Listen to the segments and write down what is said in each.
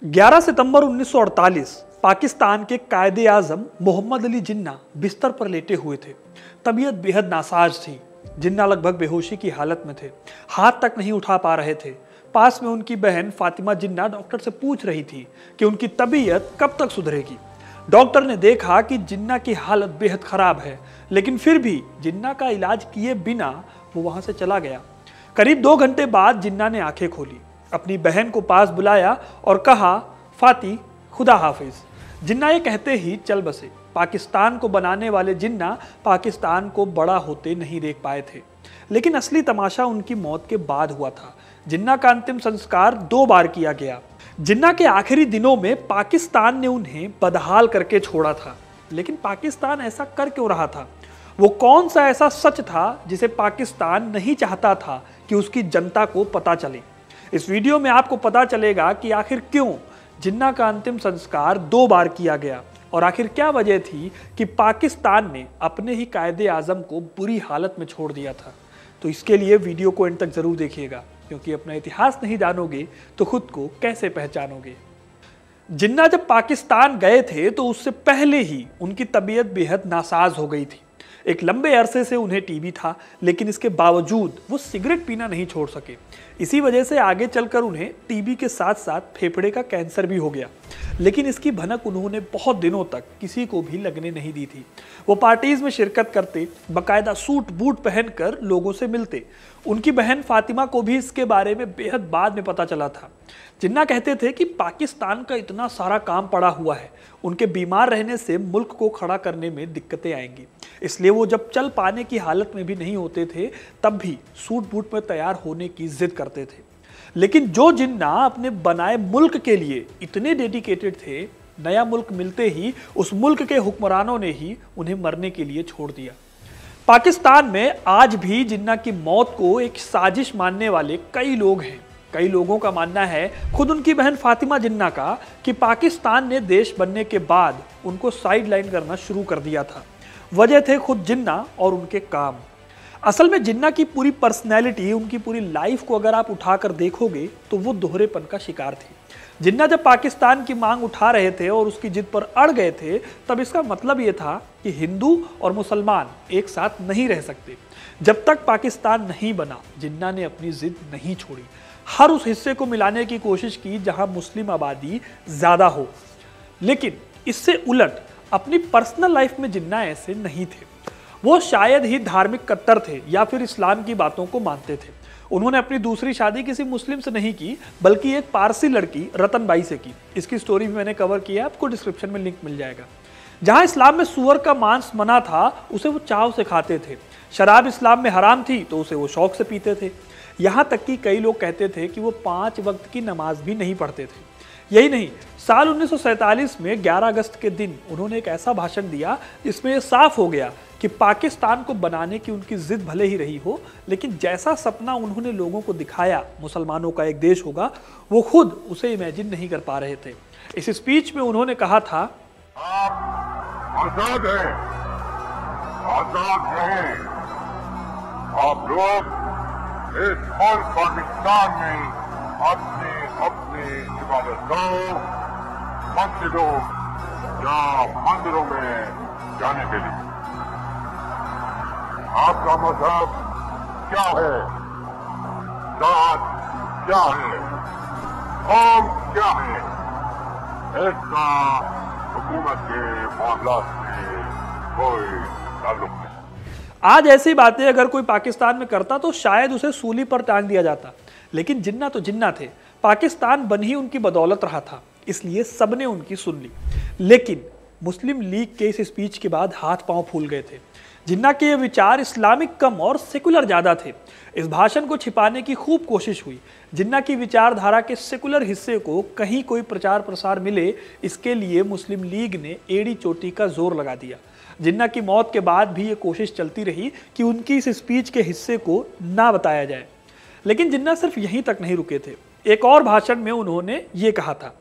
11 सितंबर 1948 पाकिस्तान के कायदे आजम मोहम्मद अली जिन्ना बिस्तर पर लेटे हुए थे। तबीयत बेहद नासाज थी। जिन्ना लगभग बेहोशी की हालत में थे, हाथ तक नहीं उठा पा रहे थे। पास में उनकी बहन फातिमा जिन्ना डॉक्टर से पूछ रही थी कि उनकी तबीयत कब तक सुधरेगी। डॉक्टर ने देखा कि जिन्ना की हालत बेहद खराब है, लेकिन फिर भी जिन्ना का इलाज किए बिना वो वहां से चला गया। करीब 2 घंटे बाद जिन्ना ने आंखें खोली, अपनी बहन को पास बुलाया और कहा, फाती, खुदा हाफिज। जिन्ना ये कहते ही चल बसे। पाकिस्तान को बनाने वाले जिन्ना पाकिस्तान को बड़ा होते नहीं देख पाए थे, लेकिन असली तमाशा उनकी मौत के बाद हुआ था। जिन्ना का अंतिम संस्कार 2 बार किया गया। जिन्ना के आखिरी दिनों में पाकिस्तान ने उन्हें बदहाल करके छोड़ा था, लेकिन पाकिस्तान ऐसा कर क्यों रहा था? वो कौन सा ऐसा सच था जिसे पाकिस्तान नहीं चाहता था कि उसकी जनता को पता चले? इस वीडियो में आपको पता चलेगा कि आखिर क्यों जिन्ना का अंतिम संस्कार 2 बार किया गया और आखिर क्या वजह थी कि पाकिस्तान ने अपने ही कायदे आजम को बुरी हालत में छोड़ दिया था। तो इसके लिए वीडियो को एंड तक जरूर देखिएगा, क्योंकि अपना इतिहास नहीं जानोगे तो खुद को कैसे पहचानोगे। जिन्ना जब पाकिस्तान गए थे तो उससे पहले ही उनकी तबीयत बेहद नासाज हो गई थी। एक लंबे अरसे से उन्हें टीबी था, लेकिन इसके बावजूद वो सिगरेट पीना नहीं छोड़ सके। इसी वजह से आगे चलकर उन्हें टीबी के साथ साथ फेफड़े का कैंसर भी हो गया, लेकिन इसकी भनक उन्होंने बहुत दिनों तक किसी को भी लगने नहीं दी थी। वो पार्टीज में शिरकत करते, बाकायदा सूट बूट पहनकर लोगों से मिलते। उनकी बहन फातिमा को भी इसके बारे में बेहद बाद में पता चला था। जिन्ना कहते थे कि पाकिस्तान का इतना सारा काम पड़ा हुआ है, उनके बीमार रहने से मुल्क को खड़ा करने में दिक्कतें आएंगी, इसलिए वो जब चल पाने की हालत में भी नहीं होते थे तब भी सूट बूट में तैयार होने की जिद करते थे। लेकिन जो जिन्ना अपने बनाए मुल्क के लिए इतने डेडिकेटेड थे, नया मुल्क मिलते ही उस मुल्क के हुक्मरानों ने ही उन्हें मरने के लिए छोड़ दिया। पाकिस्तान में आज भी जिन्ना की मौत को एक साजिश मानने वाले कई लोग हैं। कई लोगों का मानना है, खुद उनकी बहन फातिमा जिन्ना का, कि पाकिस्तान ने देश बनने के बाद उनको साइडलाइन करना शुरू कर दिया था। वजह थे खुद जिन्ना और उनके काम। असल में जिन्ना की पूरी पर्सनैलिटी, उनकी पूरी लाइफ को अगर आप उठाकर देखोगे तो वो दोहरेपन का शिकार थी। जिन्ना जब पाकिस्तान की मांग उठा रहे थे और उसकी जिद पर अड़ गए थे, तब इसका मतलब ये था कि हिंदू और मुसलमान एक साथ नहीं रह सकते। जब तक पाकिस्तान नहीं बना, जिन्ना ने अपनी जिद नहीं छोड़ी। हर उस हिस्से को मिलाने की कोशिश की जहां मुस्लिम आबादी ज्यादा हो, लेकिन इससे उलट अपनी पर्सनल लाइफ में जिन्ना ऐसे नहीं थे। वो शायद ही धार्मिक कट्टर थे या फिर इस्लाम की बातों को मानते थे। उन्होंने अपनी दूसरी शादी किसी मुस्लिम से नहीं की, बल्कि एक पारसी लड़की रतन बाई से की। इसकी स्टोरी भी मैंने कवर किया है, आपको डिस्क्रिप्शन में लिंक मिल जाएगा। जहां इस्लाम में सुअर का मांस मना था, उसे वो चाव से खाते थे। शराब इस्लाम में हराम थी तो उसे वो शौक से पीते थे। यहां तक कि कई लोग कहते थे कि वो 5 वक्त की नमाज भी नहीं पढ़ते थे। यही नहीं, साल 1947 में 11 अगस्त के दिन उन्होंने एक ऐसा भाषण दिया जिसमें यह साफ हो गया कि पाकिस्तान को बनाने की उनकी जिद भले ही रही हो, लेकिन जैसा सपना उन्होंने लोगों को दिखाया मुसलमानों का एक देश होगा, वो खुद उसे इमेजिन नहीं कर पा रहे थे। इस स्पीच में उन्होंने कहा था, आप आजाद हैं, आजाद रहें। आप लोग इस मुल्क पाकिस्तान में अपने अपने इबादतगाहों, मस्जिदों या मंदिरों में जाने के लिए। आपका मजहब क्या है, जात क्या है, कौम क्या है, इसका हुकूमत के मामलात से कोई ताल्लुक नहीं। आज ऐसी बातें अगर कोई पाकिस्तान में करता तो शायद उसे सूली पर टांग दिया जाता, लेकिन जिन्ना तो जिन्ना थे। पाकिस्तान बन ही उनकी बदौलत रहा था, इसलिए सबने उनकी सुन ली। लेकिन मुस्लिम लीग के इस स्पीच के बाद हाथ पांव फूल गए थे। जिन्ना के ये विचार इस्लामिक कम और सेकुलर ज्यादा थे। इस भाषण को छिपाने की खूब कोशिश हुई। जिन्ना की विचारधारा के सेकुलर हिस्से को कहीं कोई प्रचार प्रसार मिले, इसके लिए मुस्लिम लीग ने एड़ी चोटी का जोर लगा दिया। जिन्ना की मौत के बाद भी ये कोशिश चलती रही कि उनकी इस स्पीच के हिस्से को ना बताया जाए। लेकिन जिन्ना सिर्फ यहीं तक नहीं रुके थे। एक और भाषण में उन्होंने ये कहा था,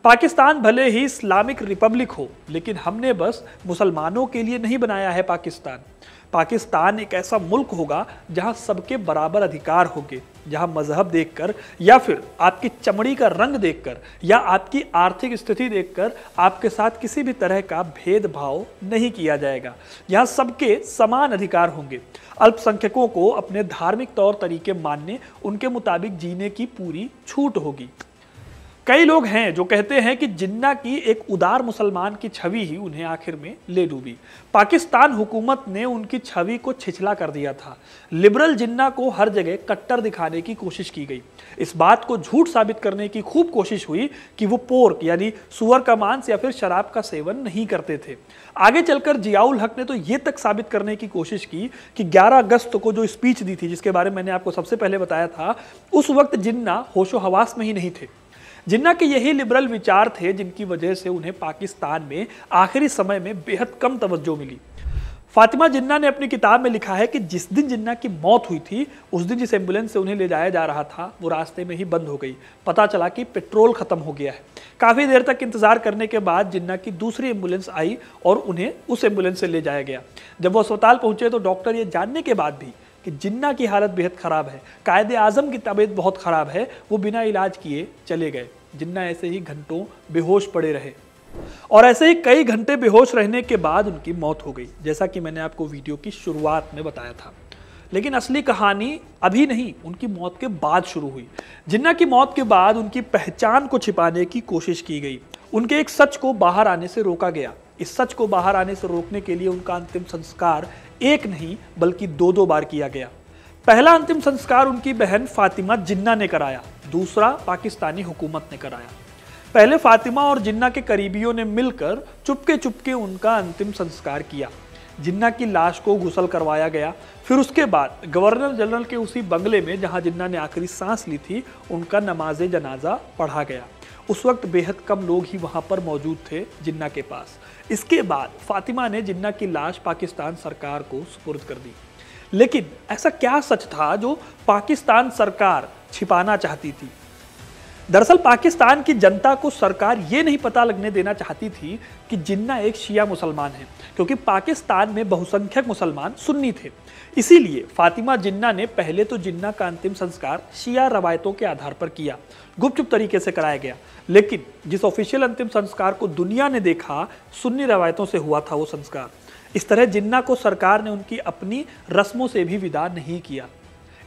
पाकिस्तान भले ही इस्लामिक रिपब्लिक हो, लेकिन हमने बस मुसलमानों के लिए नहीं बनाया है पाकिस्तान। पाकिस्तान एक ऐसा मुल्क होगा जहां सबके बराबर अधिकार होंगे, जहां मजहब देखकर या फिर आपकी चमड़ी का रंग देखकर या आपकी आर्थिक स्थिति देखकर आपके साथ किसी भी तरह का भेदभाव नहीं किया जाएगा। यहां सबके समान अधिकार होंगे। अल्पसंख्यकों को अपने धार्मिक तौर तरीके मानने, उनके मुताबिक जीने की पूरी छूट होगी। कई लोग हैं जो कहते हैं कि जिन्ना की एक उदार मुसलमान की छवि ही उन्हें आखिर में ले डूबी। पाकिस्तान हुकूमत ने उनकी छवि को छिछला कर दिया था। लिबरल जिन्ना को हर जगह कट्टर दिखाने की कोशिश की गई। इस बात को झूठ साबित करने की खूब कोशिश हुई कि वो पोर्क यानी सुअर का मांस या फिर शराब का सेवन नहीं करते थे। आगे चलकर जियाउल हक ने तो ये तक साबित करने की कोशिश की कि 11 अगस्त को जो स्पीच दी थी, जिसके बारे में मैंने आपको सबसे पहले बताया था, उस वक्त जिन्ना होशो हवास में ही नहीं थे। जिन्ना के यही लिबरल विचार थे जिनकी वजह से उन्हें पाकिस्तान में आखिरी समय में बेहद कम तवज्जो मिली। फातिमा जिन्ना ने अपनी किताब में लिखा है कि जिस दिन जिन्ना की मौत हुई थी, उस दिन जिस एम्बुलेंस से उन्हें ले जाया जा रहा था वो रास्ते में ही बंद हो गई। पता चला कि पेट्रोल खत्म हो गया है। काफ़ी देर तक इंतजार करने के बाद जिन्ना की दूसरी एम्बुलेंस आई और उन्हें उस एम्बुलेंस से ले जाया गया। जब वो अस्पताल पहुंचे तो डॉक्टर ये जानने के बाद भी कि जिन्ना की हालत बेहद ख़राब है, कायदे आज़म की तबीयत बहुत ख़राब है, वो बिना इलाज किए चले गए। जिन्ना ऐसे ही घंटों बेहोश पड़े रहे और ऐसे ही कई घंटे बेहोश रहने के बाद उनकी मौत हो गई, जैसा कि मैंने आपको वीडियो की शुरुआत में बताया था। लेकिन असली कहानी अभी नहीं, उनकी मौत के बाद शुरू हुई। जिन्ना की मौत के बाद उनकी पहचान को छिपाने की कोशिश की गई। उनके एक सच को बाहर आने से रोका गया। इस सच को बाहर आने से रोकने के लिए उनका अंतिम संस्कार एक नहीं बल्कि 2 बार किया गया। पहला अंतिम संस्कार उनकी बहन फातिमा जिन्ना ने कराया, दूसरा पाकिस्तानी हुकूमत ने कराया। पहले फातिमा और जिन्ना के करीबियों ने मिलकर चुपके चुपके उनका अंतिम संस्कार किया। जिन्ना की लाश को गुसल करवाया गया। फिर उसके बाद गवर्नर जनरल के उसी बंगले में जहां जिन्ना ने आखिरी सांस ली थी, उनका नमाज जनाजा पढ़ा गया। उस वक्त बेहद कम लोग ही वहां पर मौजूद थे जिन्ना के पास। इसके बाद फातिमा ने जिन्ना की लाश पाकिस्तान सरकार को सुपुर्द कर दी। लेकिन ऐसा क्या सच था जो पाकिस्तान सरकार छिपाना चाहती थी? दरअसल पाकिस्तान की जनता को सरकार ये नहीं पता लगने देना चाहती थी कि जिन्ना एक शिया मुसलमान है, क्योंकि पाकिस्तान में बहुसंख्यक मुसलमान सुन्नी थे। इसीलिए फातिमा जिन्ना ने पहले तो जिन्ना का अंतिम संस्कार शिया रवायतों के आधार पर किया, गुपचुप तरीके से कराया गया। लेकिन जिस ऑफिशियल अंतिम संस्कार को दुनिया ने देखा, सुन्नी रवायतों से हुआ था वो संस्कार। इस तरह जिन्ना को सरकार ने उनकी अपनी रस्मों से भी विदा नहीं किया।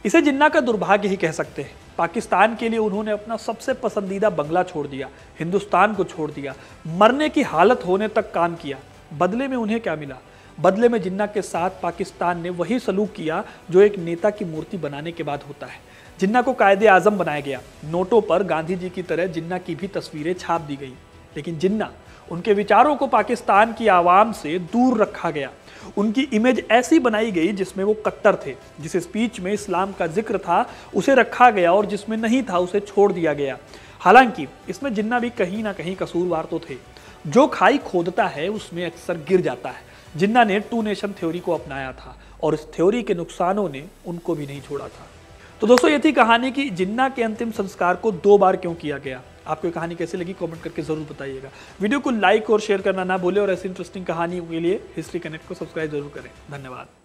इसे जिन्ना का दुर्भाग्य ही कह सकते हैं। पाकिस्तान के लिए उन्होंने अपना सबसे पसंदीदा बंगला छोड़ दिया, हिंदुस्तान को छोड़ दिया, मरने की हालत होने तक काम किया। बदले में उन्हें क्या मिला? बदले में जिन्ना के साथ पाकिस्तान ने वही सलूक किया जो एक नेता की मूर्ति बनाने के बाद होता है। जिन्ना को कायदे आज़म बनाया गया। नोटों पर गांधी जी की तरह जिन्ना की भी तस्वीरें छाप दी गई। लेकिन जिन्ना, उनके विचारों को पाकिस्तान की आवाम से दूर रखा गया। उनकी इमेज ऐसी बनाई गई जिसमें वो कट्टर थे। जिस स्पीच में इस्लाम का जिक्र था उसे रखा गया और जिसमें नहीं था उसे छोड़ दिया गया। हालांकि इसमें जिन्ना भी कहीं ना कहीं कसूरवार तो थे। जो खाई खोदता है उसमें अक्सर गिर जाता है। जिन्ना ने 2 नेशन थ्योरी को अपनाया था और इस थ्योरी के नुकसानों ने उनको भी नहीं छोड़ा था। तो दोस्तों, ये थी कहानी कि जिन्ना के अंतिम संस्कार को 2 बार क्यों किया गया। आपको कहानी कैसी लगी कमेंट करके जरूर बताइएगा। वीडियो को लाइक और शेयर करना ना भूलें और ऐसी इंटरेस्टिंग कहानियों के लिए हिस्ट्री कनेक्ट को सब्सक्राइब जरूर करें। धन्यवाद।